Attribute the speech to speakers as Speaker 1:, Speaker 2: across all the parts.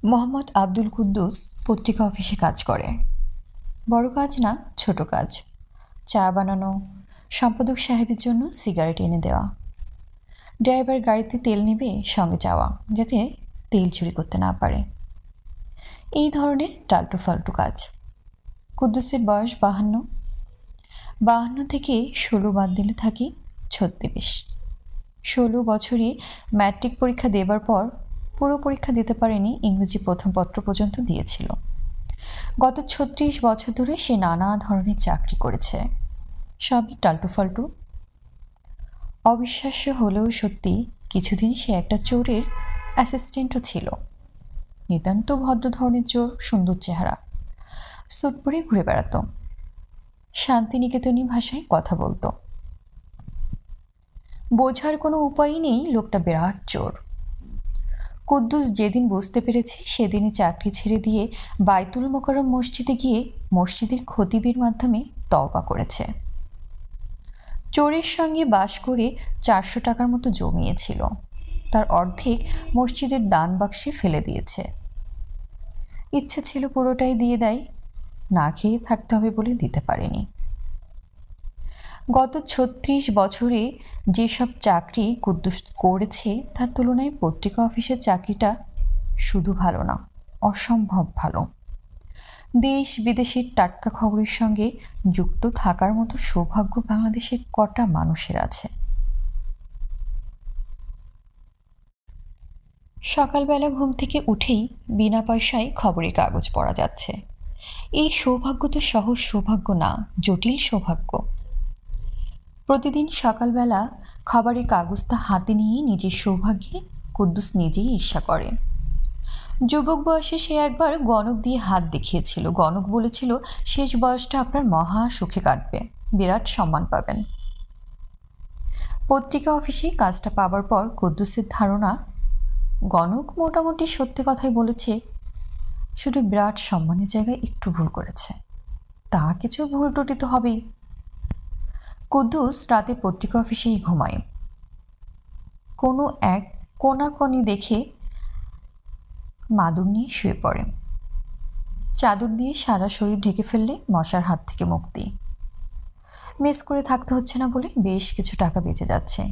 Speaker 1: মোহাম্মদ আব্দুল কুদ্দুস পত্রিকা অফিসে কাজ করে। বড় কাজ না, ছোট কাজ। চা বানানো, সম্পাদক সাহেবের জন্য সিগারেট এনে দেওয়া, ড্রাইভার গাড়িতে তেল নেবে সঙ্গে যাওয়া যাতে তেল চুরি করতে না পারে। এই ধরনের টাল্টু ফাল্টু কাজ। কুদ্দুসের বয়স 52। 52 থেকে 16 বাদ দিলে থাকি 36। 16 বছরে ম্যাট্রিক পরীক্ষা দেবার পর পুরো পরীক্ষা দিতে পারেনি, ইংরেজি প্রথম পত্র পর্যন্ত দিয়েছিল। গত 36 বছর ধরে সে নানা ধরনের চাকরি করেছে, সবই টাল্টু ফাল্টু। অবিশ্বাস্য হলেও সত্যি, কিছুদিন সে একটা চোরের অ্যাসিস্ট্যান্টও ছিল। নিতান্ত ভদ্র ধরনের চোর, সুন্দর চেহারা, স্যুট পরে ঘুরে বেড়াতো, শান্তিনিকেতনী ভাষায় কথা বলতো। বোঝার কোনো উপায়ই নেই লোকটা বিরাট চোর। কুদ্দুস যেদিন বুঝতে পেরেছে সেদিনই চাকরি ছেড়ে দিয়ে বাইতুল মোকাররম মসজিদে গিয়ে মসজিদের খতিবের মাধ্যমে তওবা করেছে। চোরের সঙ্গে বাস করে 400 টাকার মতো জমিয়েছিল, তার অর্ধেক মসজিদের দান বাক্সে ফেলে দিয়েছে। ইচ্ছে ছিল পুরোটাই দিয়ে দেয়, না খেয়ে থাকতে হবে বলে দিতে পারেনি। গত 36 বছরে যেসব চাকরি কুদ্দুস করেছে তার তুলনায় পত্রিকা অফিসের চাকরিটা শুধু ভালো না, অসম্ভব ভালো। দেশ বিদেশের টাটকা খবরের সঙ্গে যুক্ত থাকার মতো সৌভাগ্য বাংলাদেশের কটা মানুষের আছে। সকালবেলা ঘুম থেকে উঠেই বিনা পয়সায় খবরের কাগজ পড়া যাচ্ছে। এই সৌভাগ্য তো সহজ সৌভাগ্য না, জটিল সৌভাগ্য। প্রতিদিন সকালবেলা খবরের কাগজটা হাতে নিয়ে নিজের সৌভাগ্যে কুদ্দুস নিজেই ঈর্ষা করে। যুবক বয়সে সে একবার গণক দিয়ে হাত দেখিয়েছিল। গণক বলেছিল, শেষ বয়সটা আপনার মহা সুখে কাটবে, বিরাট সম্মান পাবেন। পত্রিকা অফিসে কাজটা পাবার পর কুদ্দুসের ধারণা, গণক মোটামুটি সত্যি কথাই বলেছে, শুধু বিরাট সম্মানের জায়গায় একটু ভুল করেছে। তা কিছু ভুল ত্রুটি তো হবেই। কুদ্দুস রাতে পত্রিকা অফিসেই ঘুমায়। কোনো এক কোনাকনি দেখে মাদুর নিয়ে শুয়ে পড়ে। চাদর দিয়ে সারা শরীর ঢেকে ফেললে মশার হাত থেকে মুক্তি। মেস করে থাকতে হচ্ছে না বলে বেশ কিছু টাকা বেঁচে যাচ্ছে।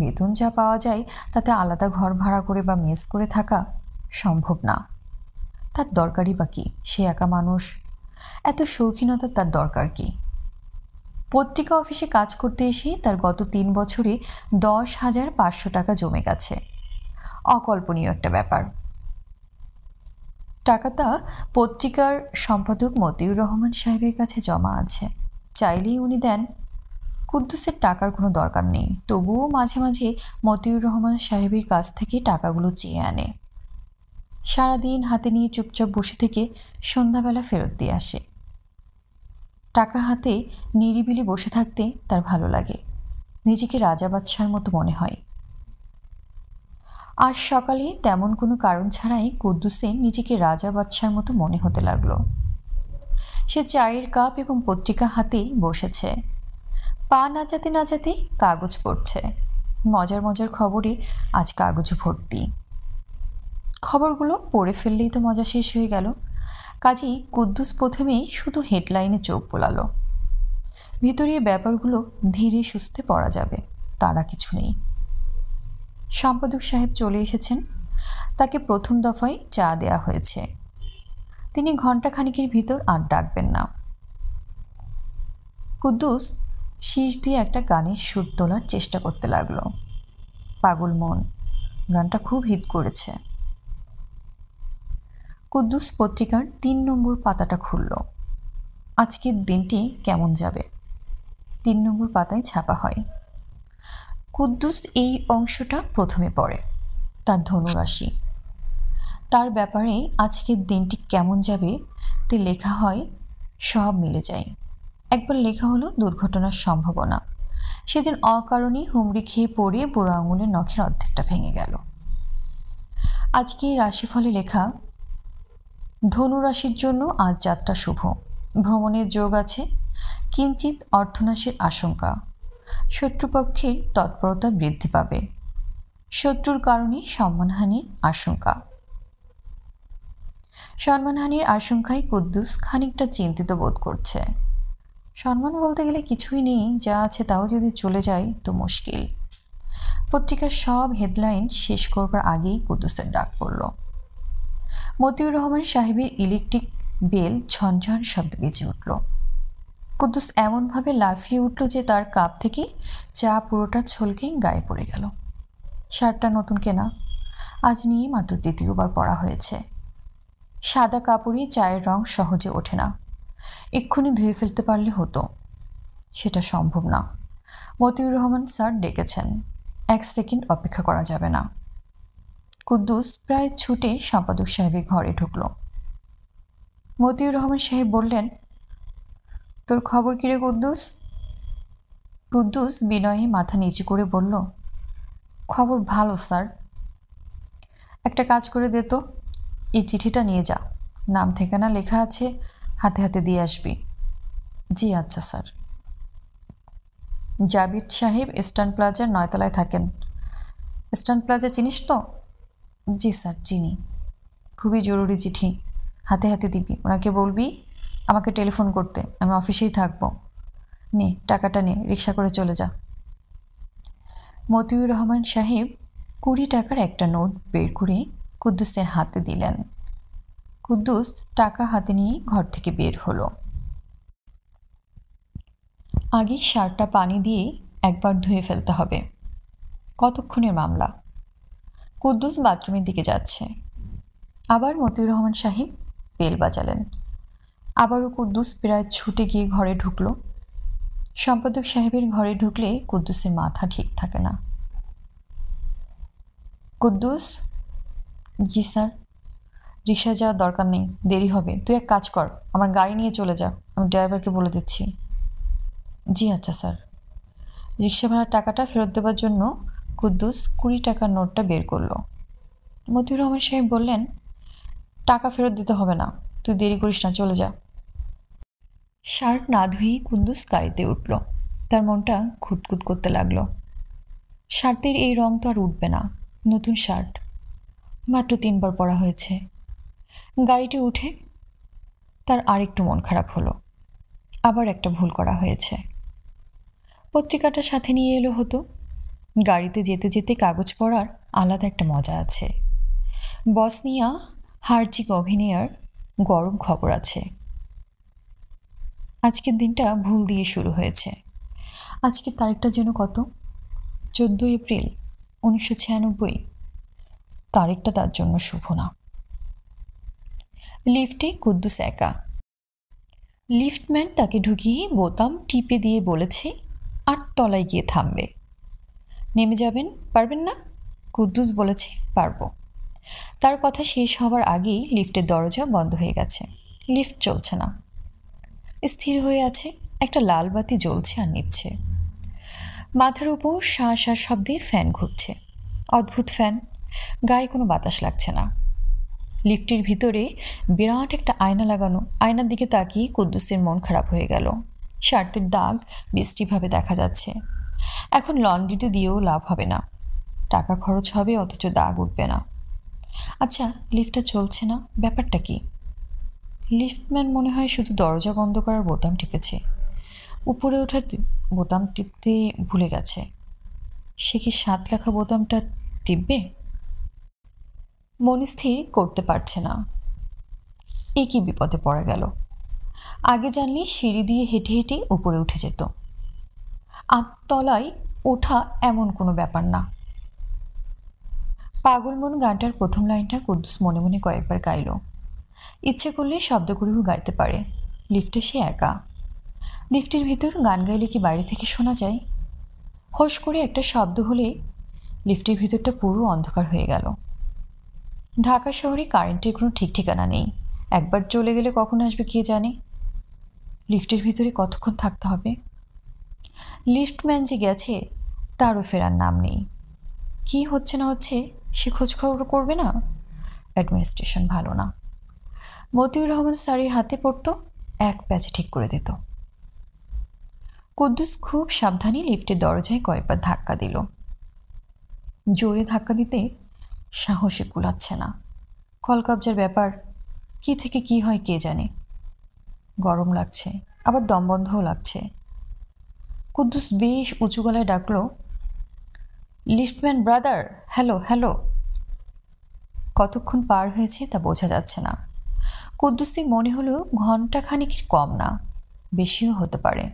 Speaker 1: বেতন যা পাওয়া যায় তাতে আলাদা ঘর ভাড়া করে বা মেস করে থাকা সম্ভব না। তার দরকারই বা কি? সে একা মানুষ, এত শৌখিনতা তার দরকার কি? পত্রিকা অফিসে কাজ করতে এসে তার গত 3 বছরে 10,500 টাকা জমে গেছে। অকল্পনীয় একটা ব্যাপার। টাকাটা পত্রিকার সম্পাদক মতিউর রহমান সাহেবের কাছে জমা আছে, চাইলেই উনি দেন। কুদ্দুসের টাকার কোনো দরকার নেই, তবুও মাঝে মাঝে মতিউর রহমান সাহেবের কাছ থেকে টাকাগুলো চেয়ে আনে। সারাদিন হাতে নিয়ে চুপচাপ বসে থেকে সন্ধ্যাবেলা ফেরত দিয়ে আসে। টাকা হাতে নিরিবিলি বসে থাকতে তার ভালো লাগে, নিজেকে রাজা বাদশার মতো মনে হয়। আজ সকালে তেমন কোনো কারণ ছাড়াই কুদ্দুসের নিজেকে রাজা বাদশার মতো মনে হতে লাগলো। সে চায়ের কাপ এবং পত্রিকা হাতেই বসেছে, পা নাচাতে নাচাতে কাগজ পড়ছে। মজার মজার খবরে আজ কাগজ ভর্তি। খবরগুলো পড়ে ফেললেই তো মজা শেষ হয়ে গেল। কাজেই কুদ্দুস প্রথমেই শুধু হেডলাইনে চোখ বোলালো। ভিতরের ব্যাপারগুলো ধীরে সুস্থে পড়া যাবে, তারা কিছু নেই। সম্পাদক সাহেব চলে এসেছেন, তাকে প্রথম দফায় চা দেয়া হয়েছে। তিনি ঘণ্টাখানিকের ভিতর আর ডাকবেন না। কুদ্দুস শীষ দিয়ে একটা গানের সুর তোলার চেষ্টা করতে লাগলো। পাগল মন গানটা খুব হিট করেছে। কুদ্দুস পত্রিকার 3 নম্বর পাতাটা খুলল। আজকের দিনটি কেমন যাবে 3 নম্বর পাতায় ছাপা হয়। কুদ্দুস এই অংশটা প্রথমে পড়ে। তার ধনুরাশি, তার ব্যাপারে আজকের দিনটি কেমন যাবে তে লেখা হয়, সব মিলে যায়। একবার লেখা হলো দুর্ঘটনার সম্ভাবনা। সেদিন অকারণে হুমড়ি খেয়ে পড়ে বুড়ো আঙুলের নখের অর্ধেকটা ভেঙে গেল। আজকে রাশিফলে লেখা, ধনুরাশির জন্য আজ যাত্রা শুভ, ভ্রমণের যোগ আছে, কিঞ্চিত অর্থনাশের আশঙ্কা, শত্রুপক্ষের তৎপরতা বৃদ্ধি পাবে, শত্রুর কারণে সম্মানহানির আশঙ্কা। সম্মানহানির আশঙ্কায় কুদ্দুস খানিকটা চিন্তিত বোধ করছে। সম্মান বলতে গেলে কিছুই নেই, যা আছে তাও যদি চলে যায় তো মুশকিল। পত্রিকার সব হেডলাইন শেষ করবার আগেই কুদ্দুসের ডাক পড়ল। মতিউর রহমান সাহেবের ইলেকট্রিক বেল ঝনঝন শব্দ বেজে উঠল। কুদ্দুস এমনভাবে লাফিয়ে উঠল যে তার কাপ থেকে চা পুরোটা ছলকে গায়ে পড়ে গেল। শার্টটা নতুন কেনা, আজ নিয়ে মাত্র দ্বিতীয়বার পরা হয়েছে। সাদা কাপড়ে চায়ের রং সহজে ওঠে না, এক্ষুনি ধুয়ে ফেলতে পারলে হতো। সেটা সম্ভব না। মতিউর রহমান স্যার ডেকেছেন, 1 সেকেন্ড অপেক্ষা করা যাবে না। কুদ্দুস প্রায় ছুটে সম্পাদক সাহেবের ঘরে ঢুকল। মতিউর রহমান সাহেব বললেন, তোর খবর কিরে কুদ্দুস? কুদ্দুস বিনয়ে মাথা নিচু করে বলল, খবর ভালো স্যার। একটা কাজ করে দে তো, এই চিঠিটা নিয়ে যা, নাম ঠিকানা লেখা আছে, হাতে হাতে দিয়ে আসবি। জি আচ্ছা স্যার। জাবির সাহেব ইস্টার্ন প্লাজার 9 তলায় থাকেন। ইস্টার্ন প্লাজা চিনিস তো? জি স্যার চিনি। খুবই জরুরি চিঠি, হাতে হাতে দিবি। ওনাকে বলবি আমাকে টেলিফোন করতে, আমি অফিসেই থাকবো। নে টাকাটা নে, রিক্সা করে চলে যা। মতিউর রহমান সাহেব 20 টাকার একটা নোট বের করে কুদ্দুসের হাতে দিলেন। কুদ্দুস টাকা হাতে নিয়ে ঘর থেকে বের হলো। আগে শার্টটা পানি দিয়ে একবার ধুয়ে ফেলতে হবে। কতক্ষণের মামলা? কুদ্দুস বাথরুমের দিকে যাচ্ছে। আবার মতিউর রহমান সাহেব বেল বাজালেন। আবারও কুদ্দুস প্রায় ছুটে গিয়ে ঘরে ঢুকল। সম্পাদক সাহেবের ঘরে ঢুকলে কুদ্দুসের মাথা ঠিক থাকে না। কুদ্দুস? জি স্যার। রিক্সায় যাওয়ার দরকার নেই, দেরি হবে। তুই এক কাজ কর, আমার গাড়ি নিয়ে চলে যা, আমি ড্রাইভারকে বলে দিচ্ছি। জি আচ্ছা স্যার। রিক্সা ভাড়ার টাকাটা ফেরত দেওয়ার জন্য কুদ্দুস 20 টাকার নোটটা বের করলো। মতিউর রহমান সাহেব বললেন, টাকা ফেরত দিতে হবে না, তুই দেরি করিস না, চলে যা। শার্ট না ধুয়েই কুদ্দুস গাড়িতে উঠল। তার মনটা খুঁতখুত করতে লাগলো। শার্টের এই রং তো আর উঠবে না, নতুন শার্ট, মাত্র 3 বার পরা হয়েছে। গাড়িতে উঠে তার আরেকটু মন খারাপ হলো। আবার একটা ভুল করা হয়েছে। পত্রিকাটা সাথে নিয়ে এলো হতো। গাড়িতে যেতে যেতে কাগজ পড়ার আলাদা একটা মজা আছে। বসনিয়া হার্জেগোভিনার গরম খবর আছে। আজকের দিনটা ভুল দিয়ে শুরু হয়েছে। আজকের তারিখটা যেন কত? 14 এপ্রিল 1996। তারিখটা তার জন্য শুভ না। লিফটে কুদ্দুস একা। লিফটম্যান তাকে ঢুকিয়ে বোতাম টিপে দিয়ে বলেছে 8 তলায় গিয়ে থামবে। নেমে যাবেন, পারবেন না? কুদ্দুস বলেছে পারবো। তার কথা শেষ হবার আগেই লিফটের দরজা বন্ধ হয়ে গেছে। লিফট চলছে না, স্থির হয়ে আছে। একটা লাল বাতি জ্বলছে আর নিভছে। মাথার উপর শাঁ শাঁ শব্দে ফ্যান ঘুরছে। অদ্ভুত ফ্যান, গায়ে কোনো বাতাস লাগছে না। লিফটের ভিতরে বিরাট একটা আয়না লাগানো। আয়নার দিকে তাকিয়ে কুদ্দুসের মন খারাপ হয়ে গেল। শার্টের দাগ বিশ্রীভাবে দেখা যাচ্ছে। এখন লন্ড্রিতে দিয়েও লাভ হবে না, টাকা খরচ হবে অথচ দাগ উঠবে না। আচ্ছা, লিফটটা চলছে না, ব্যাপারটা কি? লিফটম্যান মনে হয় শুধু দরজা বন্ধ করার বোতাম টিপেছে, উপরে ওঠার বোতাম টিপতে ভুলে গেছে। সে কি 7 লেখা বোতামটা টিপবে? মন স্থির করতে পারছে না। এ কি বিপদে পড়ে গেল। আগে জানলে সিঁড়ি দিয়ে হেঁটে হেঁটে উপরে উঠে যেত। 8 তলায় ওঠা এমন কোনো ব্যাপার না। পাগল মন গানটার প্রথম লাইনটা কুদ্দুস মনে মনে কয়েকবার গাইল। ইচ্ছে করলে শব্দ করেও গাইতে পারে। লিফটে সে একা। লিফটের ভিতর গান গাইলে কি বাইরে থেকে শোনা যায়? হোস করে একটা শব্দ হলে লিফটের ভিতরটা পুরো অন্ধকার হয়ে গেল। ঢাকা শহরে কারেন্টের কোনো ঠিক ঠিকানা নেই। একবার চলে গেলে কখন আসবে কে জানে। লিফটের ভিতরে কতক্ষণ থাকতে হবে? লিফটম্যান যে গেছে তারও ফেরার নাম নেই। কি হচ্ছে না হচ্ছে সে খোঁজখবর করবে না? অ্যাডমিনিস্ট্রেশন ভালো না। মতিউর রহমান স্যারের হাতে পড়তো, এক প্যাচে ঠিক করে দিত। কুদ্দুস খুব সাবধানে লিফটের দরজায় কয়েকবার ধাক্কা দিল। জোরে ধাক্কা দিতে সাহসে কুলাচ্ছে না। কলকবজার ব্যাপার, কি থেকে কি হয় কে জানে। গরম লাগছে, আবার দমবন্ধও লাগছে। কুদ্দুস বেশ উঁচু গলায় ডাকলো, লিফটম্যান ব্রাদার, হ্যালো হ্যালো। কতক্ষণ পার হয়েছে তা বোঝা যাচ্ছে না। কুদ্দুসের মনে হলো ঘণ্টাখানেকের কম না, বেশিও হতে পারে।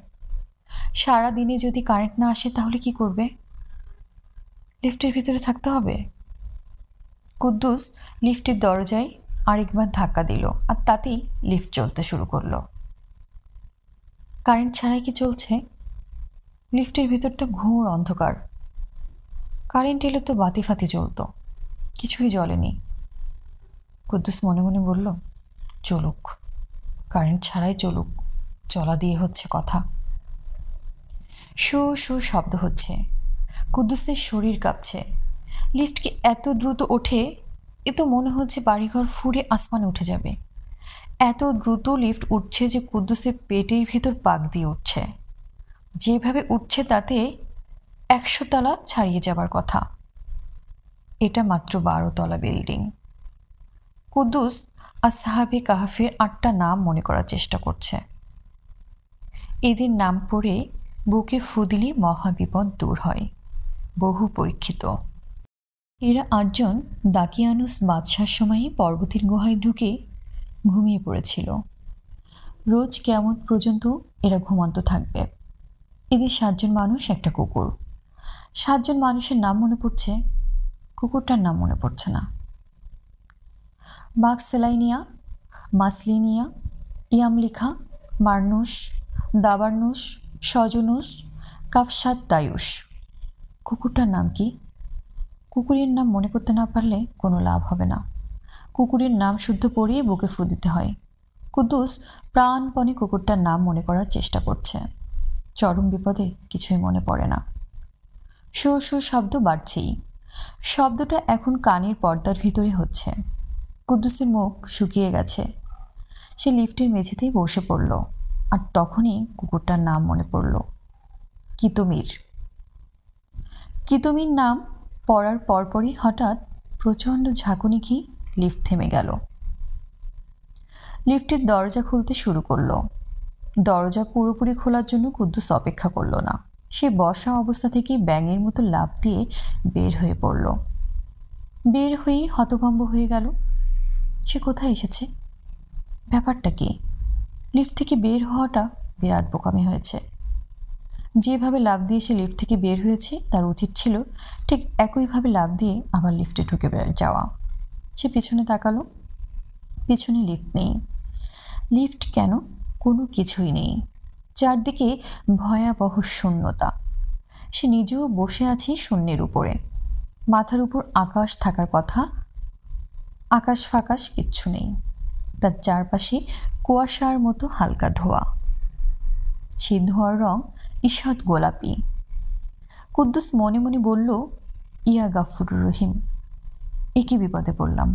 Speaker 1: সারাদিনে যদি কারেন্ট না আসে তাহলে কি করবে? লিফটের ভিতরে থাকতে হবে। কুদ্দুস লিফটের দরজায় আরেকবার ধাক্কা দিল, আর তাতেই লিফট চলতে শুরু করলো। কারেন্ট ছাড়াই কি চলছে? লিফটের ভিতরটা ঘোর অন্ধকার। কারেন্ট এলে তো বাতি ফাতি জ্বলতো, কিছুই জ্বলেনি। কুদ্দুস মনে মনে বলল, চলুক, কারেন্ট ছাড়াই চলুক, চলা দিয়ে হচ্ছে কথা। শো শো শব্দ হচ্ছে। কুদ্দুসের শরীর কাঁপছে। লিফট কি এত দ্রুত ওঠে? এ তো মনে হচ্ছে বাড়িঘর ফুঁড়ে আসমানে উঠে যাবে। এত দ্রুত লিফট উঠছে যে কুদ্দুসের পেটের ভিতর পাক দিয়ে উঠছে। যেভাবে উঠছে তাতে 100 তলা ছাড়িয়ে যাবার কথা। এটা মাত্র 12 তলা বিল্ডিং। কুদ্দুস আসহাবে কাহফের 8টা নাম মনে করার চেষ্টা করছে। এদের নাম পড়ে বুকে ফু দিলে মহাবিপদ দূর হয়, বহু পরীক্ষিত। এরা 8 জন দাকিয়ানুস বাদশার সময়ে পর্বতের গুহায় ঢুকে ঘুমিয়ে পড়েছিল। রোজ কিয়ামত পর্যন্ত এরা ঘুমন্ত থাকবে। এদের 7 জন মানুষ, একটা কুকুর। 7 জন মানুষের নাম মনে পড়ছে, কুকুরটার নাম মনে পড়ছে না। মাক্সেলাইনিয়া, মাসলিনিয়া, ইয়ামলিখা, মারনুস, দাবারনুস, সজনুস, কাফসাত দায়ুস। কুকুরটার নাম কি? কুকুরের নাম মনে করতে না পারলে কোনো লাভ হবে না। কুকুরের নাম শুদ্ধ পড়িয়ে বুকে ফু দিতে হয়। কুদ্দুস প্রাণপণে কুকুরটার নাম মনে করার চেষ্টা করছে। চরম বিপদে কিছুই মনে পড়ে না। শো শো শব্দ বাড়ছেই। শব্দটা এখন কানের পর্দার ভিতরে হচ্ছে। কুদ্দুসের মুখ শুকিয়ে গেছে। সে লিফটের মেঝেতেই বসে পড়ল, আর তখনই কুকুরটার নাম মনে পড়ল, কিতমির। কিতমির নাম পড়ার পরপরই হঠাৎ প্রচণ্ড ঝাঁকুনি খেয়ে লিফট থেমে গেল। লিফটের দরজা খুলতে শুরু করলো। দরজা পুরোপুরি খোলার জন্য কুদ্দুস অপেক্ষা করল না। সে বসা অবস্থা থেকে ব্যাঙের মতো লাফ দিয়ে বের হয়ে পড়ল। বের হয়ে হতভম্ব হয়ে গেল। সে কোথায় এসেছে? ব্যাপারটা কি? লিফট থেকে বের হওয়াটা বিরাট বোকামি হয়েছে। যেভাবে লাফ দিয়ে সে লিফট থেকে বের হয়েছে তার উচিত ছিল ঠিক একইভাবে লাফ দিয়ে আবার লিফটে ঢুকে যাওয়া। সে পিছনে তাকালো। পিছনে লিফট নেই। লিফট কেন? কোনো কিছুই নেই। চারদিকে ভয়াবহ শূন্যতা। সে নিজেও বসে আছে শূন্যের উপরে। মাথার উপর আকাশ থাকার কথা, আকাশ ফাকাশ কিচ্ছু নেই। তার চারপাশে কুয়াশার মতো হালকা ধোঁয়া। সেই ধোঁয়ার রং ঈষৎ গোলাপি। কুদ্দুস মনে মনে বলল, ইয়া গাফুরুর রহিম, এ কি বিপদে পড়লাম!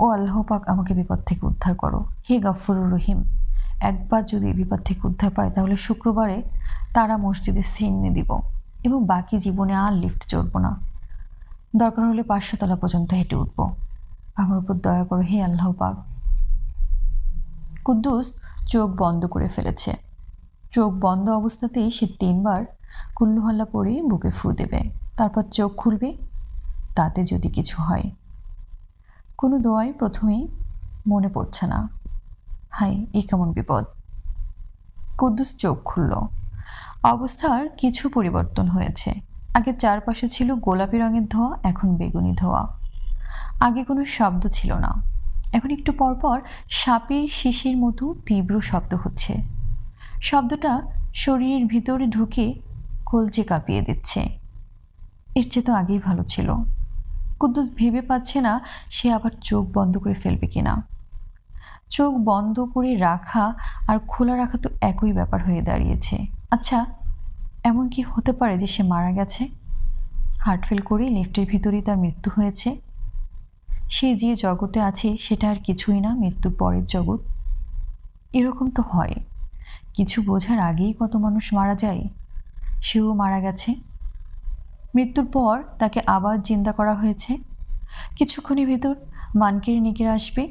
Speaker 1: ও আল্লাহ পাক, আমাকে বিপদ থেকে উদ্ধার করো। হে গাফুরুর রহিম, একবার যদি বিপদ থেকে উদ্ধার পায় তাহলে শুক্রবারে তারা মসজিদে সিন্নি দিব এবং বাকি জীবনে আর লিফট চড়ব না। দরকার হলে 500 তলা পর্যন্ত হেঁটে উঠব। আমার উপর দয়া করো হে আল্লাহ পাক। কুদ্দুস চোখ বন্ধ করে ফেলেছে। চোখ বন্ধ অবস্থাতেই সে 3 বার কুল্লুহাল্লা পরে বুকে ফু দেবে, তারপর চোখ খুলবে। তাতে যদি কিছু হয়। কোনো দোয়াই প্রথমেই মনে পড়ছে না। হাই, এই কেমন বিপদ! কুদ্দুস চোখ খুলল। অবস্থার কিছু পরিবর্তন হয়েছে। আগে চারপাশে ছিল গোলাপি রঙের ধোঁয়া, এখন বেগুনি ধোঁয়া। আগে কোনো শব্দ ছিল না, এখন একটু পরপর সাপের শিশির মতো তীব্র শব্দ হচ্ছে। শব্দটা শরীরের ভিতরে ঢুকে কলচে কাঁপিয়ে দিচ্ছে। এর চেয়ে তো আগেই ভালো ছিল। কুদ্দুস ভেবে পাচ্ছে না সে আবার চোখ বন্ধ করে ফেলবে কিনা। চোখ বন্ধ করে রাখা আর খোলা রাখা তো একই ব্যাপার হয়ে দাঁড়িয়েছে। আচ্ছা, এমন কি হতে পারে যে সে মারা গেছে? হার্ট ফেল করে লিফটের ভিতরেই তার মৃত্যু হয়েছে। সে যে জগতে আছে সেটা আর কিছুই না, মৃত্যুর পরের জগৎ। এরকম তো হয়, কিছু বোঝার আগেই কত মানুষ মারা যায়। সেও মারা গেছে। মৃত্যুর পর তাকে আবার জিন্দা করা হয়েছে। কিছুক্ষণের ভিতর মানকির নিকির আসবে,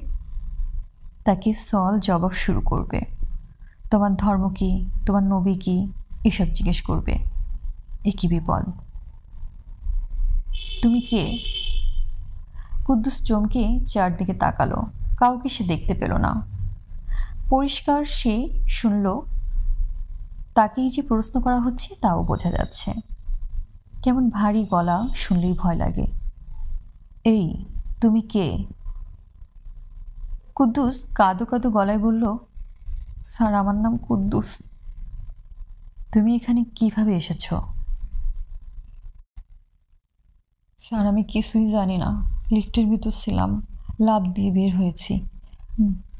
Speaker 1: তাকে সওয়াল জবাব শুরু করবে। তোমার ধর্ম কি, তোমার নবী কি, এসব জিজ্ঞেস করবে। এ কি বিপদ! তুমি কে? কুদ্দুস চমকে চারদিকে তাকালো। কাউকে সে দেখতে পেল না। পরিষ্কার সে শুনল তাকেই যে প্রশ্ন করা হচ্ছে তাও বোঝা যাচ্ছে। কেমন ভারী গলা, শুনলেই ভয় লাগে। এই, তুমি কে? কুদ্দুস কাঁদো কাঁদো গলায় বলল, স্যার আমার নাম কুদ্দুস। তুমি এখানে কিভাবে এসেছ? স্যার আমি কিছুই জানি না, লিফটের ভিতর ছিলাম, লাফ দিয়ে বের হয়েছি।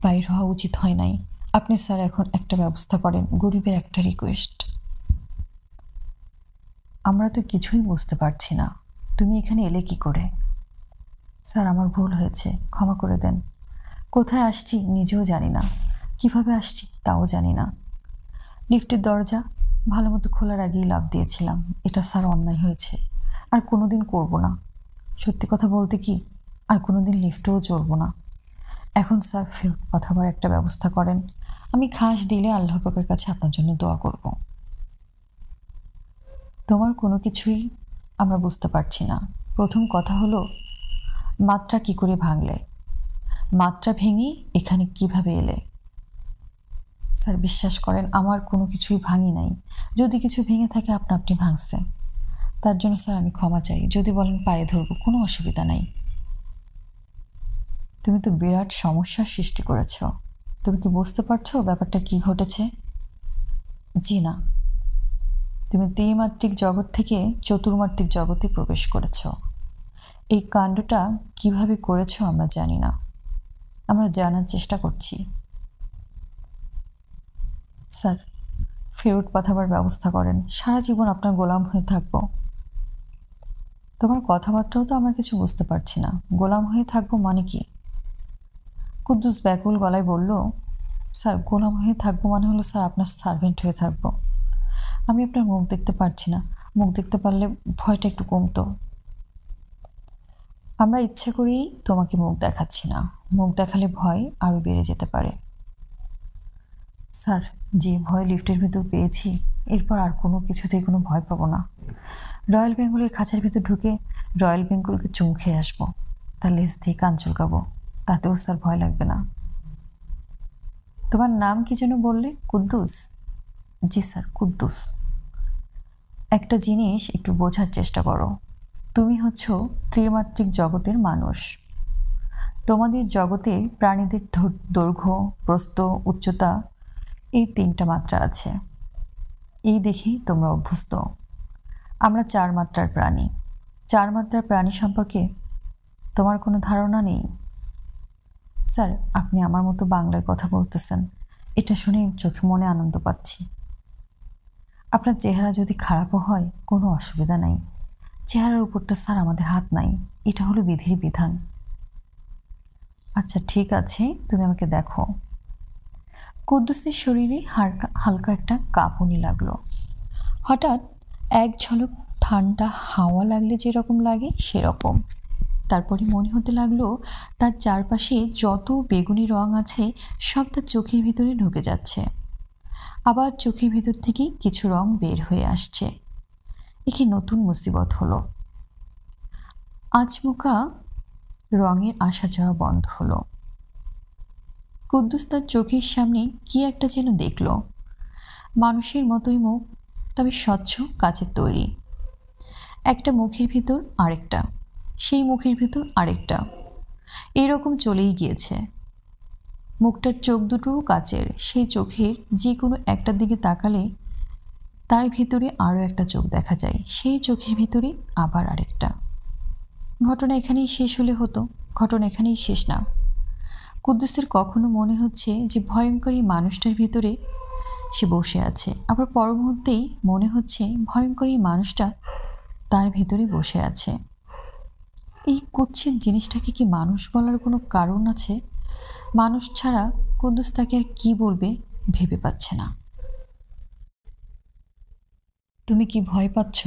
Speaker 1: বাইর হওয়া উচিত হয় নাই। আপনি স্যার এখন একটা ব্যবস্থা করেন, গরিবের একটা রিকোয়েস্ট। আমরা তো কিছুই বুঝতে পারছি না, তুমি এখানে এলে কি করে? স্যার আমার ভুল হয়েছে, ক্ষমা করে দেন। কোথায় আসছি নিজেও জানি না, কিভাবে আসছি তাও জানি না। লিফটের দরজা ভালো মতো খোলার আগেই লাফ দিয়েছিলাম। এটা স্যার অন্যায় হয়েছে, আর কোনোদিন করব না। সত্যি কথা বলতে কি, আর কোনোদিন লিফটেও চড়ব না। এখন স্যার ফেরত পাঠাবার একটা ব্যবস্থা করেন। আমি খাস দিলে আল্লাহ পাকের কাছে আপনার জন্য দোয়া করব। তোমার কোনো কিছুই আমরা বুঝতে পারছি না। প্রথম কথা হলো, মাত্রা কি করে ভাঙলে? মাত্রা ভেঙে এখানে কিভাবে এলে? স্যার বিশ্বাস করেন, আমার কোনো কিছুই ভাঙি নাই। যদি কিছু ভেঙে থাকে আপনি ভাঙছে। তার জন্য স্যার আমি ক্ষমা চাই। যদি বলেন পায়ে ধরবো, কোনো অসুবিধা নাই। তুমি তো বিরাট সমস্যার সৃষ্টি করেছ। তুমি কি বুঝতে পারছো ব্যাপারটা কি ঘটেছে? জি না। তুমি ত্রিমাত্রিক জগৎ থেকে চতুর্মাত্রিক জগতে প্রবেশ করেছ। এই কাণ্ডটা কিভাবে করেছ আমরা জানি না, আমরা জানার চেষ্টা করছি। স্যার ফেরত পাঠাবার ব্যবস্থা করেন, সারা জীবন আপনার গোলাম হয়ে থাকব। তোমার কথাবার্তাও তো আমরা কিছু বুঝতে পারছি না। গোলাম হয়ে থাকবো মানে কি? কুদ্দুস ব্যাকুল গলায় বলল, স্যার গোলাম হয়ে থাকবো মানে হলো স্যার আপনার সার্ভেন্ট হয়ে থাকবো। আমি আপনার মুখ দেখতে পারছি না, মুখ দেখতে পারলে ভয়টা একটু কমতো। আমরা ইচ্ছে করেই তোমাকে মুখ দেখাচ্ছি না, মুখ দেখালে ভয় আরও বেড়ে যেতে পারে। স্যার যে ভয় লিফটের ভিতর পেয়েছি, এরপর আর কোনো কিছুতেই কোনো ভয় পাবো না। রয়্যাল বেঙ্গলের খাঁচার ভিতর ঢুকে রয়্যাল বেঙ্গলকে চুম খেয়ে আসবো, তার লেজ দিয়ে কান চুলকাবো, তাতেও স্যার ভয় লাগবে না। তোমার নাম কি যেন বললে? কুদ্দুস? জি স্যার, কুদ্দুস। একটা জিনিস একটু বোঝার চেষ্টা করো। তুমি হচ্ছ ত্রিমাত্রিক জগতের মানুষ। তোমাদের জগতে প্রাণীদের দৈর্ঘ্য, প্রস্থ, উচ্চতা, এই 3টা মাত্রা আছে। এই দেখেই তোমরা অভ্যস্ত। আমরা 4 মাত্রার প্রাণী। 4 মাত্রার প্রাণী সম্পর্কে তোমার কোনো ধারণা নেই। স্যার আপনি আমার মতো বাংলায় কথা বলতেছেন, এটা শুনে চোখে মনে আনন্দ পাচ্ছি। আপনার চেহারা যদি খারাপও হয় কোনো অসুবিধা নাই। চেহারার উপরটা স্যার আমাদের হাত নাই, এটা হলো বিধির বিধান। আচ্ছা ঠিক আছে, তুমি আমাকে দেখো। কুদ্দুসের শরীরে হালকা একটা কাঁপুনি লাগলো। হঠাৎ এক ঝলক ঠান্ডা হাওয়া লাগলে যেরকম লাগে সেরকম। তারপরে মনে হতে লাগলো তার চারপাশে যত বেগুনি রং আছে সব তার চোখের ভিতরে ঢুকে যাচ্ছে, আবার চোখের ভিতর থেকে কিছু রং বের হয়ে আসছে। এ কি নতুন মুসিবত হলো! আচমকা রঙের আসা যাওয়া বন্ধ হলো। কুদ্দুস তার চোখের সামনে কি একটা যেন দেখল। মানুষের মতোই মুখ, তবে স্বচ্ছ কাচের তৈরি। একটা মুখের ভিতর আরেকটা, সেই মুখের ভিতর আরেকটা, এরকম চলেই গিয়েছে। মুখটার চোখ দুটোও কাচের। সেই চোখের যে কোনো একটার দিকে তাকালে তার ভিতরে আরও একটা চোখ দেখা যায়, সেই চোখের ভিতরে আবার আরেকটা। ঘটনা এখানেই শেষ হলে হতো, ঘটনা এখানেই শেষ না। কুদ্দুসের কখনো মনে হচ্ছে যে ভয়ঙ্কর এই মানুষটার ভিতরে সে বসে আছে, আবার পর মুহূর্তেই মনে হচ্ছে ভয়ঙ্কর এই মানুষটা তার ভিতরে বসে আছে। এই কুৎসিত জিনিসটাকে কি মানুষ বলার কোনো কারণ আছে? মানুষ ছাড়া কুদ্দুস তাকে আর কি বলবে ভেবে পাচ্ছে না। তুমি কি ভয় পাচ্ছ?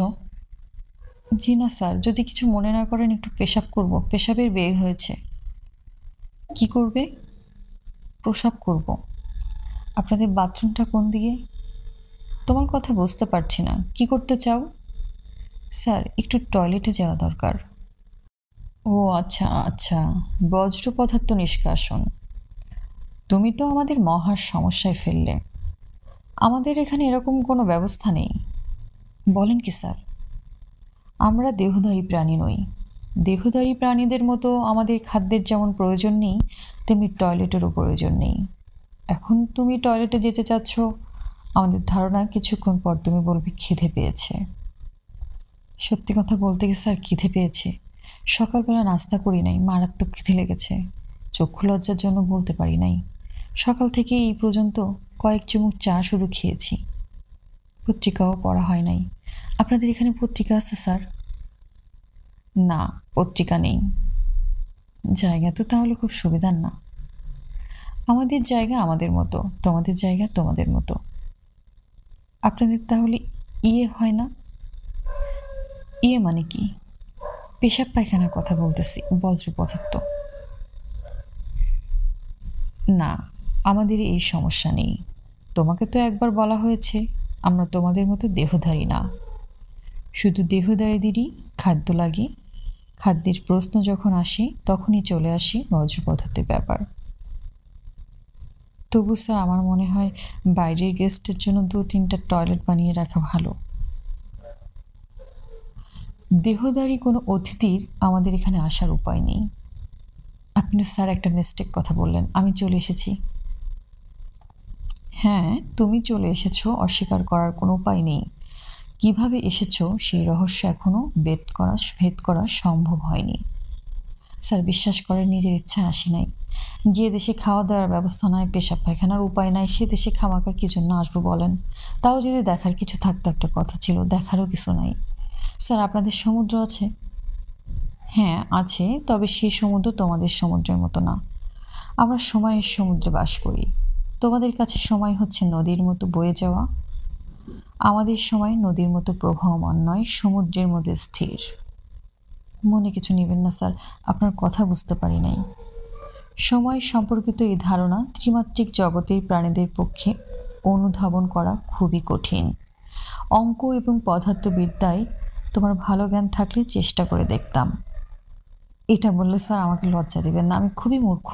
Speaker 1: জি না স্যার, যদি কিছু মনে না করেন একটু পেশাব করব, পেশাবের বেগ হয়েছে। কি করবে? প্রসাব করব। আপনাদের বাথরুমটা কোন দিকে? তোমার কথা বুঝতে পারছি না, কি করতে চাও? স্যার, একটু টয়লেটে যাওয়া দরকার। ও আচ্ছা আচ্ছা, বজ্র পদার্থ নিষ্কাশন। তুমি তো আমাদের মহা সমস্যায় ফেললে। আমাদের এখানে এরকম কোনো ব্যবস্থা নেই। বলেন কি স্যার? আমরা দেহধারী প্রাণী নই। দেহধারী প্রাণীদের মতো আমাদের খাদ্যের যেমন প্রয়োজন নেই, তেমনি টয়লেটেরও প্রয়োজন নেই। এখন তুমি টয়লেটে যেতে চাচ্ছ, আমাদের ধারণা কিছুক্ষণ পর তুমি বলবে খিদে পেয়েছে। সত্যি কথা বলতে কি স্যার, খিদে পেয়েছে। সকালবেলা নাস্তা করি নাই, মারাত্মক খিদে লেগেছে। চক্ষু লজ্জার জন্য বলতে পারি নাই। সকাল থেকে এই পর্যন্ত কয়েক চুমুক চা শুরু খেয়েছি। পত্রিকাও পড়া হয় নাই। আপনাদের এখানে পত্রিকা আছে স্যার? না, পত্রিকা নেই। জায়গা তো তাহলে খুব সুবিধার না। আমাদের জায়গা আমাদের মতো, তোমাদের জায়গা তোমাদের মতো। আপনাদের তাহলে ইয়ে হয় না? ইয়ে মানে কি? পেশাব পায়খানার কথা বলতেছি, বজ্র পদার্থ। না, আমাদের এই সমস্যা নেই। তোমাকে তো একবার বলা হয়েছে আমরা তোমাদের মতো দেহধারী না। শুধু দেহধারীদেরই খাদ্য লাগে। খাদ্যের প্রশ্ন যখন আসে তখনই চলে আসে বজ্র পদার্থের ব্যাপার। তবু স্যার, আমার মনে হয় বাইরের গেস্টের জন্য 2-3টা টয়লেট বানিয়ে রাখা ভালো। দেহধারী কোনো অতিথির আমাদের এখানে আসার উপায় নেই। আপনি স্যার একটা মিস্টেক কথা বললেন। আমি চলে এসেছি। হ্যাঁ, তুমি চলে এসেছো, অস্বীকার করার কোনো উপায় নেই। কিভাবে এসেছো সেই রহস্য এখনও ভেদ করা সম্ভব হয়নি। স্যার, বিশ্বাস করেন, নিজের ইচ্ছা আসি নাই। যে দেশে খাওয়া দাওয়ার ব্যবস্থা নাই, পেশাব পায়খানার উপায় নাই, সে দেশে খামাকা কি জন্য আসবো বলেন? তাও যদি দেখার কিছু থাকতো একটা কথা ছিল, দেখারও কিছু নাই। স্যার, আপনাদের সমুদ্র আছে? হ্যাঁ আছে, তবে সেই সমুদ্র তোমাদের সমুদ্রের মতো না। আমরা সময়ের সমুদ্রে বাস করি। তোমাদের কাছে সময় হচ্ছে নদীর মতো বয়ে যাওয়া। আমাদের সময় নদীর মতো প্রবাহমান নয়, সমুদ্রের মধ্যে স্থির। মনে কিছু নেবেন না স্যার, আপনার কথা বুঝতে পারি নাই। সময় সম্পর্কিত এই ধারণা ত্রিমাত্রিক জগতের প্রাণীদের পক্ষে অনুধাবন করা খুবই কঠিন। অঙ্ক এবং পদার্থবিদ্যায় তোমার ভালো জ্ঞান থাকলে চেষ্টা করে দেখতাম। এটা বললে স্যার আমাকে লজ্জা দেবেন না, আমি খুবই মূর্খ।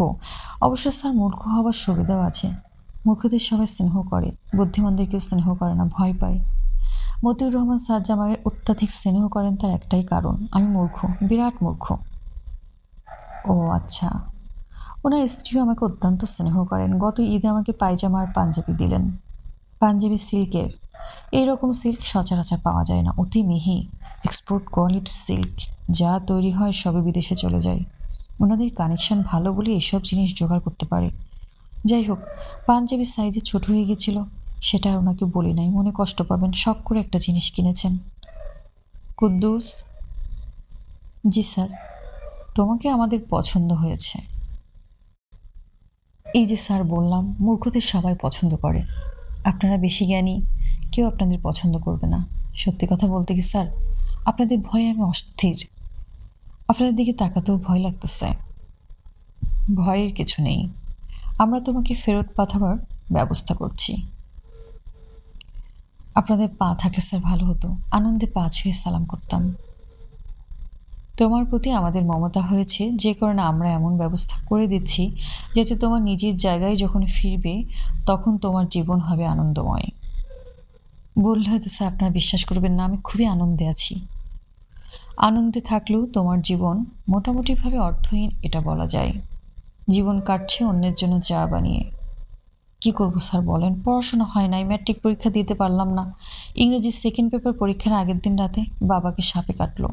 Speaker 1: অবশ্য স্যার, মূর্খ হওয়ার সুবিধাও আছে। মূর্খদের সবাই স্নেহ করে, বুদ্ধিমানদের কেউ স্নেহ করে না, ভয় পায়। মতিউর রহমান স্যার যে আমাকে অত্যাধিক স্নেহ করেন তার একটাই কারণ, আমি মূর্খ, বিরাট মূর্খ। ও আচ্ছা। ওনার স্ত্রীও আমাকে অত্যন্ত স্নেহ করেন। গত ঈদে আমাকে পায়জামা আর পাঞ্জাবি দিলেন। পাঞ্জাবি সিল্কের। এইরকম সিল্ক সচরাচর পাওয়া যায় না, অতি মিহি, এক্সপোর্ট কোয়ালিটির সিল্ক। যা তৈরি হয় সবে বিদেশে চলে যায়। ওনাদের কানেকশন ভালো বলে এসব জিনিস জোগাড় করতে পারে। যাই হোক, পাঞ্জাবির সাইজে ছোট হয়ে গেছিল, সেটা আর ওনাকে বলি নাই, মনে কষ্ট পাবেন। শখ করে একটা জিনিস কিনেছেন। কুদ্দুস। জি স্যার। তোমাকে আমাদের পছন্দ হয়েছে। এই যে স্যার বললাম, মূর্খদের সবাই পছন্দ করে। আপনারা বেশি জ্ঞানী, কেউ আপনাদের পছন্দ করবে না। সত্যি কথা বলতে কি স্যার, আপনাদের ভয়ে আমি অস্থির। আপনাদের দিকে তাকাতেও ভয় লাগতেছে। ভয়ের কিছু নেই, আমরা তোমাকে ফেরত পাঠাবার ব্যবস্থা করছি। আপনাদের পা থাকলে স্যার ভালো হতো, আনন্দে পা ছুঁয়ে সালাম করতাম। তোমার প্রতি আমাদের মমতা হয়েছে, যে কারণে আমরা এমন ব্যবস্থা করে দিচ্ছি যাতে তোমার নিজের জায়গায় যখন ফিরবে তখন তোমার জীবন হবে আনন্দময়। বললে হয়তো স্যার আপনারা বিশ্বাস করবেন না, আমি খুবই আনন্দে আছি। আনন্দে থাকলেও তোমার জীবন মোটামুটিভাবে অর্থহীন, এটা বলা যায়। জীবন কাটছে অন্যের জন্য চা বানিয়ে। কি করব স্যার বলেন, পড়াশোনা হয় নাই, ম্যাট্রিক পরীক্ষা দিতে পারলাম না। ইংরেজি সেকেন্ড পেপার পরীক্ষার আগের দিন রাতে বাবাকে সাপে কাটলো।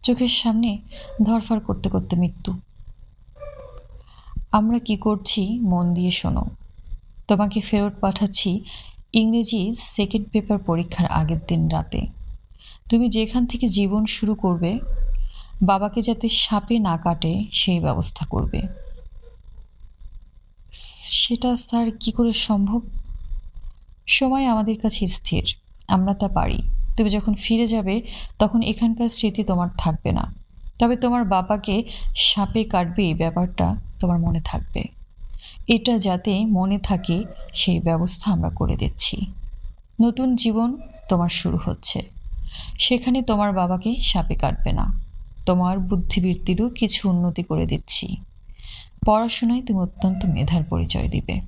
Speaker 1: চোখের সামনে ধরফর করতে করতে মৃত্যু। আমরা কি করছি মন দিয়ে শোনো। তোমাকে ফেরত পাঠাচ্ছি ইংরেজি সেকেন্ড পেপার পরীক্ষার আগের দিন রাতে। তুমি যেখান থেকে জীবন শুরু করবে, বাবাকে যাতে সাপে না কাটে সেই ব্যবস্থা করবে। সেটা স্যার কি করে সম্ভব? সময় আমাদের কাছে স্থির, আমরা তা পারি। তুমি যখন ফিরে যাবে তখন এখানকার স্মৃতি তোমার থাকবে না, তবে তোমার বাবাকে সাপে কাটবে এই ব্যাপারটা তোমার মনে থাকবে। এটা যাতে মনে থাকে সেই ব্যবস্থা আমরা করে দিচ্ছি। নতুন জীবন তোমার শুরু হচ্ছে। সেখানে তোমার বাবাকে সাপে কাটবে না। তোমার বুদ্ধিবৃত্তিরও কিছু উন্নতি করে দিচ্ছি। পড়াশোনায় তুমি অত্যন্ত মেধার পরিচয় দিবে।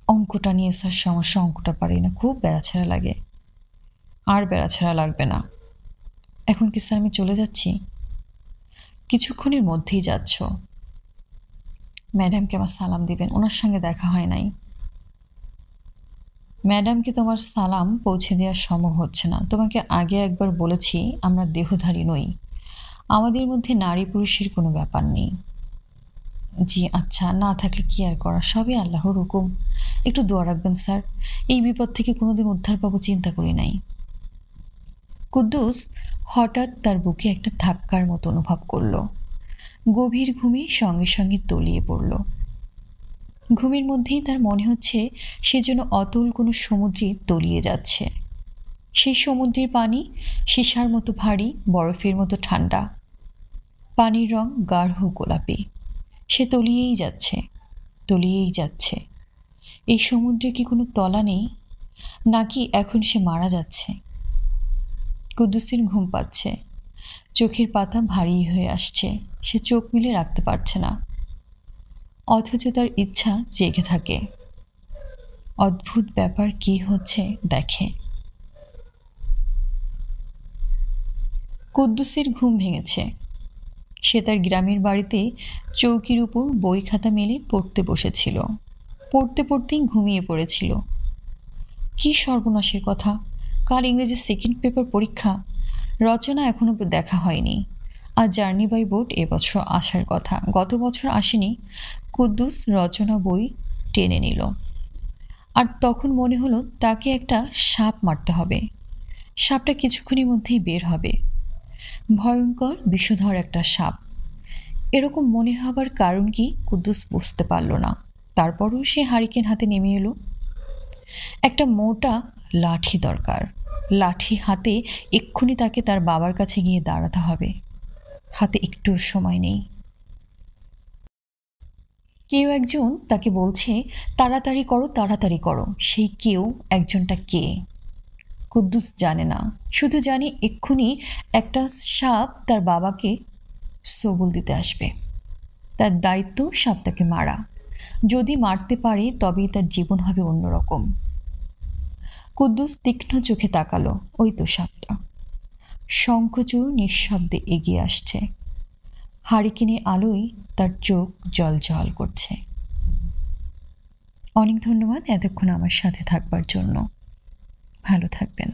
Speaker 1: অঙ্কটা নিয়ে স্যার সমস্যা, অঙ্কটা পারি না, খুব বেড়াছাড়া লাগে। আর বেড়াছাড়া লাগবে না। এখন কি স্যার আমি চলে যাচ্ছি? কিছুক্ষণের মধ্যেই যাচ্ছ। ম্যাডামকে আমার সালাম দিবেন, ওনার সঙ্গে দেখা হয় নাই। ম্যাডামকে তোমার সালাম পৌঁছে দেওয়া সম্ভব হচ্ছে না। তোমাকে আগে একবার বলেছি আমরা দেহধারী নই, আমাদের মধ্যে নারী পুরুষের কোনো ব্যাপার নেই। জি আচ্ছা, না থাকলে কি আর করা, সবই আল্লাহর হুকুম। একটু দোয়া রাখবেন স্যার, এই বিপদ থেকে কোনোদিন উদ্ধার পাবো চিন্তা করি নাই। কুদ্দুস হঠাৎ তার বুকে একটা ধাক্কার মতো অনুভব করল। গভীর ঘুমে সঙ্গে সঙ্গে তলিয়ে পড়ল। ঘুমের মধ্যেই তার মনে হচ্ছে সে যেন অতল কোনো সমুদ্রে তলিয়ে যাচ্ছে। সেই সমুদ্রের পানি সীসার মতো ভারী, বরফের মতো ঠান্ডা। পানির রং গাঢ় গোলাপি। সে তলিয়েই যাচ্ছে, তলিয়েই যাচ্ছে। এই সমুদ্রে কি কোনো তলা নেই, নাকি এখন সে মারা যাচ্ছে? কুদ্দুসের ঘুম পাচ্ছে, চোখের পাতা ভারী হয়ে আসছে। সে চোখ মেলে রাখতে পারছে না, অথচ তার ইচ্ছা জেগে থাকে। অদ্ভুত ব্যাপার কি হচ্ছে দেখে। কুদ্দুসের ঘুম ভেঙেছে। সে তার গ্রামের বাড়িতে চৌকির উপর বই খাতা মেলে পড়তে বসেছিল। পড়তে পড়তেই ঘুমিয়ে পড়েছিল। কি সর্বনাশের কথা! কাল ইংরেজি সেকেন্ড পেপার পরীক্ষা। রচনা এখনও দেখা হয়নি। আর জার্নি বাই বোট এবছর আসার কথা, গত বছর আসেনি। কুদ্দুস রচনা বই টেনে নিল। আর তখন মনে হলো তাকে একটা সাপ মারতে হবে। সাপটা কিছুক্ষণের মধ্যেই বের হবে। ভয়ঙ্কর বিষধর একটা সাপ। এরকম মনে হবার কারণ কি কুদ্দুস বুঝতে পারল না। তারপরও সে হারিকেন হাতে নেমে এলো। একটা মোটা লাঠি দরকার। লাঠি হাতে এক্ষুনি তাকে তার বাবার কাছে গিয়ে দাঁড়াতে হবে। হাতে একটু সময় নেই। কেউ একজন তাকে বলছে তাড়াতাড়ি করো, তাড়াতাড়ি করো। সেই কেউ একজনটা কে কুদ্দুস জানে না, শুধু জানি এক্ষুনি একটা সাপ তার বাবাকে সবল দিতে আসবে। তার দায়িত্ব সাপটাকে মারা। যদি মারতে পারে তবেই তার জীবন হবে অন্যরকম। কুদ্দুস তীক্ষ্ণ চোখে তাকালো। ওই তো সাপটা শঙ্খচূড় নিঃশব্দে এগিয়ে আসছে। হারিকেনে আলোয় তার চোখ জ্বলজ্বল করছে। অনেক ধন্যবাদ এতক্ষণ আমার সাথে থাকবার জন্য। ভালো থাকবেন।